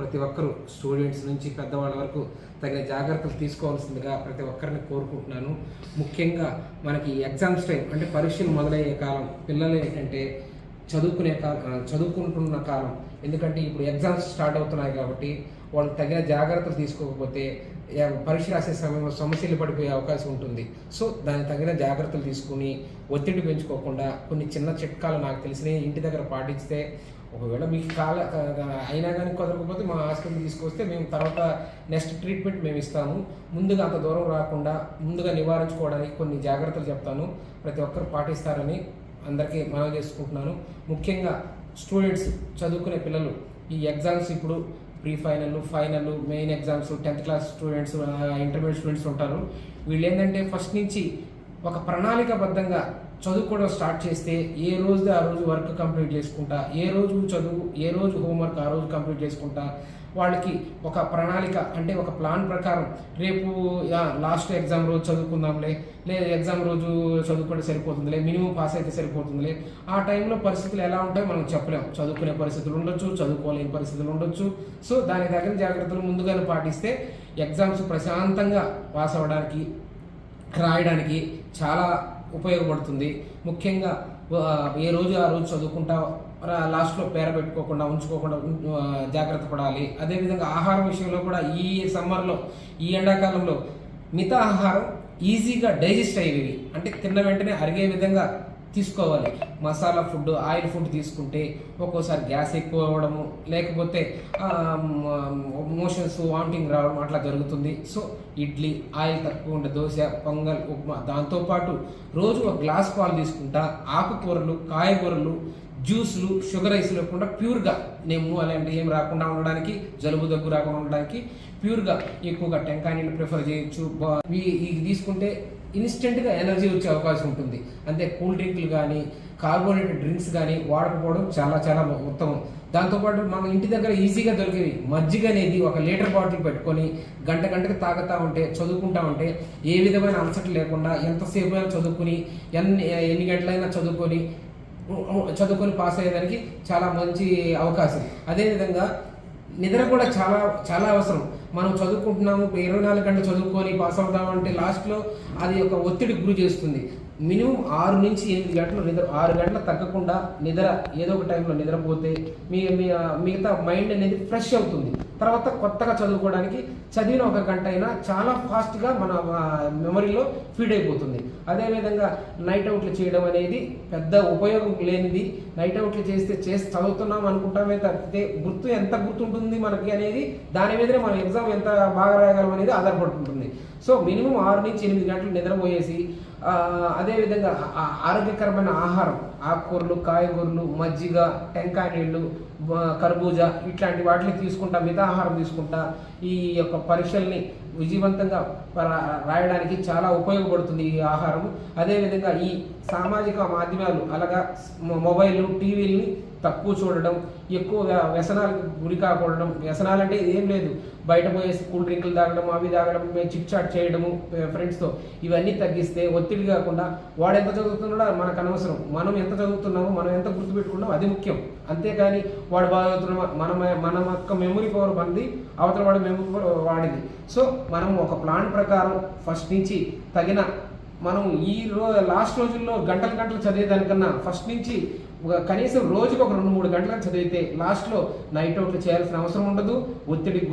ప్రతి ఒక్కరూ స్టూడెంట్స్ నుంచి పెద్దవాళ్ళ వరకు తగిన జాగ్రత్తలు తీసుకోవాల్సిందిగా ప్రతి ఒక్కరిని కోరుకుంటున్నాను. ముఖ్యంగా మనకి ఎగ్జామ్స్ టైం అంటే పరీక్షలు మొదలయ్యే కాలం, పిల్లలు ఏంటంటే చదువుకుంటున్న కాలం. ఎందుకంటే ఇప్పుడు ఎగ్జామ్స్ స్టార్ట్ అవుతున్నాయి కాబట్టి వాళ్ళు తగిన జాగ్రత్తలు తీసుకోకపోతే పరీక్ష రాసే సమయంలో సమస్యలు పడిపోయే అవకాశం ఉంటుంది. సో దానికి తగిన జాగ్రత్తలు తీసుకుని ఒత్తిడి పెంచుకోకుండా కొన్ని చిన్న చిట్కాలు నాకు తెలిసినవి ఇంటి దగ్గర పాటిస్తే, ఒకవేళ మీకు అయినా కానీ కుదరకపోతే మా హాస్పిటల్కి తీసుకొస్తే మేము తర్వాత నెక్స్ట్ ట్రీట్మెంట్ మేము ఇస్తాము. ముందుగా అంత దూరం రాకుండా ముందుగా నివారించుకోవడానికి కొన్ని జాగ్రత్తలు చెప్తాను, ప్రతి ఒక్కరు పాటిస్తారని అందరికీ మనవి చేసుకుంటున్నాను. ముఖ్యంగా స్టూడెంట్స్, చదువుకునే పిల్లలు ఈ ఎగ్జామ్స్ ఇప్పుడు pre final, final, main exams, 10th class students, intermediate students ఉంటారు. వీళ్ళు ఏంటంటే ఫస్ట్ నుంచి ఒక ప్రణాళికాబద్ధంగా చదువుకోవడం స్టార్ట్ చేస్తే ఏ రోజు ఆ రోజు వర్క్ కంప్లీట్ చేసుకుంటా, ఏ రోజు చదువు, ఏ రోజు హోంవర్క్ ఆ రోజు కంప్లీట్ చేసుకుంటా, వాళ్ళకి ఒక ప్రణాళిక అంటే ఒక ప్లాన్ ప్రకారం రేపు లాస్ట్ ఎగ్జామ్ రోజు చదువుకుందాంలే, లేదా ఎగ్జామ్ రోజు చదువుకుంటే సరిపోతుందిలే, మినిమం పాస్ అయితే సరిపోతుందిలే. ఆ టైంలో పరిస్థితులు ఎలా ఉంటాయో మనం చెప్పలేం. చదువుకునే పరిస్థితులు ఉండొచ్చు, చదువుకోలేని పరిస్థితులు ఉండొచ్చు. సో దానికి తగిన జాగ్రత్తలు ముందుగానే పాటిస్తే ఎగ్జామ్స్ ప్రశాంతంగా పాస్ అవ్వడానికి, రాయడానికి చాలా ఉపయోగపడుతుంది. ముఖ్యంగా ఏ రోజు ఆ రోజు చదువుకుంటా లాస్ట్లో పేర పెట్టుకోకుండా ఉంచుకోకుండా జాగ్రత్త పడాలి. అదేవిధంగా ఆహారం విషయంలో కూడా ఈ సమ్మర్లో, ఈ ఎండాకాలంలో మిగతా ఆహారం ఈజీగా డైజెస్ట్ అయ్యేవి అంటే తిన్న వెంటనే అరిగే విధంగా తీసుకోవాలి. మసాలా ఫుడ్, ఆయిల్ ఫుడ్ తీసుకుంటే ఒక్కోసారి గ్యాస్ ఎక్కువ అవ్వడము, లేకపోతే మోషన్స్, వామిటింగ్ రావడం అట్లా జరుగుతుంది. సో ఇడ్లీ, ఆయిల్ తక్కువ ఉండే దోశ, పొంగల్, ఉప్మా, దాంతోపాటు రోజు ఒక గ్లాస్ పాలు తీసుకుంటా, ఆకుకూరలు, కాయగూరలు, జ్యూస్లు, షుగర్ ఐస్ లేకుండా ప్యూర్గా అలాంటివి ఏం రాకుండా ఉండడానికి, జలుబు దగ్గు రాకుండా ఉండడానికి ప్యూర్గా ఎక్కువగా టెంకాయ నీళ్ళు ప్రిఫర్ చేయొచ్చు. ఇది తీసుకుంటే ఇన్స్టెంట్గా ఎనర్జీ వచ్చే అవకాశం ఉంటుంది. అంతే కూల్ డ్రింక్లు కానీ, కార్బోనేటెడ్ డ్రింక్స్ కానీ వాడకపోవడం చాలా చాలా ఉత్తమం. దాంతోపాటు మన ఇంటి దగ్గర ఈజీగా దొరికేవి మజ్జిగ అనేది ఒక లీటర్ బాటిల్ పెట్టుకొని గంటకు తాగుతూ ఉంటే, చదువుకుంటా ఉంటే ఏ విధమైన అలసట లేకుండా ఎంతసేపు అయినా చదువుకుని ఎన్ని గంటలైనా చదువుకొని పాస్ అయ్యేదానికి చాలా మంచి అవకాశం. అదేవిధంగా నిద్ర కూడా చాలా చాలా అవసరం. మనం చదువుకుంటున్నాము, 24 గంటలు చదువుకొని పాస్ అవుతామంటే లాస్ట్లో అది ఒక ఒత్తిడికి గురి చేస్తుంది. మినిమం 6 నుంచి 8 గంటలు నిద్ర, 6 గంటలు తగ్గకుండా నిద్ర ఏదో ఒక టైంలో నిద్రపోతే మిగతా మైండ్ అనేది ఫ్రెష్ అవుతుంది. తర్వాత కొత్తగా చదువుకోవడానికి చదివిన 1 గంట అయినా చాలా ఫాస్ట్గా మన మెమరీలో ఫీడ్ అయిపోతుంది. అదేవిధంగా నైట్ అవుట్లు చేయడం అనేది పెద్ద ఉపయోగం లేనిది. నైట్ అవుట్లు చేస్తే చదువుతున్నాం అనుకుంటామే తప్పితే ఎంత గుర్తుంటుంది మనకి అనేది దాని మీదనే మనం ఎగ్జామ్ ఎంత బాగా రాయగలం అనేది ఆధారపడుతుంటుంది. సో మినిమం 6 నుంచి 8 గంటలు నిద్రపోయేసి, అదేవిధంగా ఆరోగ్యకరమైన ఆహారం, ఆకుకూరలు, కాయగూరలు, మజ్జిగ, టెంకాయ నీళ్ళు, కర్బూజా ఇట్లాంటి వాటిని తీసుకుంటా, మితాహారం తీసుకుంటా ఈ యొక్క పరీక్షల్ని విజయవంతంగా రాయడానికి చాలా ఉపయోగపడుతుంది ఈ ఆహారం. అదేవిధంగా ఈ సామాజిక మాధ్యమాలు అలాగా మొబైల్, టీవీలని తక్కువ చూడడం, ఎక్కువ వ్యసనాలకు గురి కాకూడడం. వ్యసనాలు అంటే ఏం లేదు, బయట పోయేసి కూల్ డ్రింకులు తాగడం, అవి తాగడం, చిట్ చాట్ చేయడము ఫ్రెండ్స్తో, ఇవన్నీ తగ్గిస్తే ఒత్తిడి కాకుండా వాడు ఎంత చదువుతున్నాడో మనకు అనవసరం. మనం ఎంత చదువుతున్నామో, మనం ఎంత గుర్తుపెట్టుకున్నామో అది ముఖ్యం. అంతేకాని వాడు బాగా చదువుతున్నామో మన యొక్క మెమరీ పవర్ మనది, అవతల వాడి మెమరీ పవర్ వాడిది. సో మనం ఒక ప్లాన్ ప్రకారం ఫస్ట్ నుంచి మనం లాస్ట్ రోజుల్లో గంటలు చదివేదానికన్నా ఫస్ట్ నుంచి కనీసం రోజుకు ఒక 2-3 గంటలకు చదివితే లాస్ట్లో నైట్ అవుట్లు చేయాల్సిన అవసరం ఉండదు, ఒత్తిడికి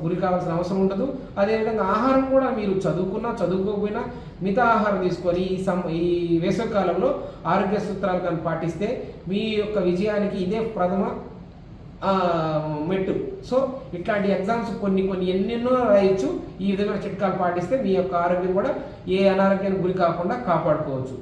గురి కావాల్సిన అవసరం ఉండదు. అదేవిధంగా ఆహారం కూడా మీరు చదువుకున్నా చదువుకోకపోయినా మిగతా ఆహారం తీసుకొని ఈ వేసవి కాలంలో ఆరోగ్య సూత్రాలు కానీ పాటిస్తే మీ యొక్క విజయానికి ఇదే ప్రథమ మెట్టు. సో ఇట్లాంటి ఎగ్జామ్స్ కొన్ని ఎన్నెన్నో రాయొచ్చు. ఈ విధమైన చిట్కాలు పాటిస్తే మీ యొక్క ఆరోగ్యం కూడా ఏ అనారోగ్యానికి గురి కాకుండా కాపాడుకోవచ్చు.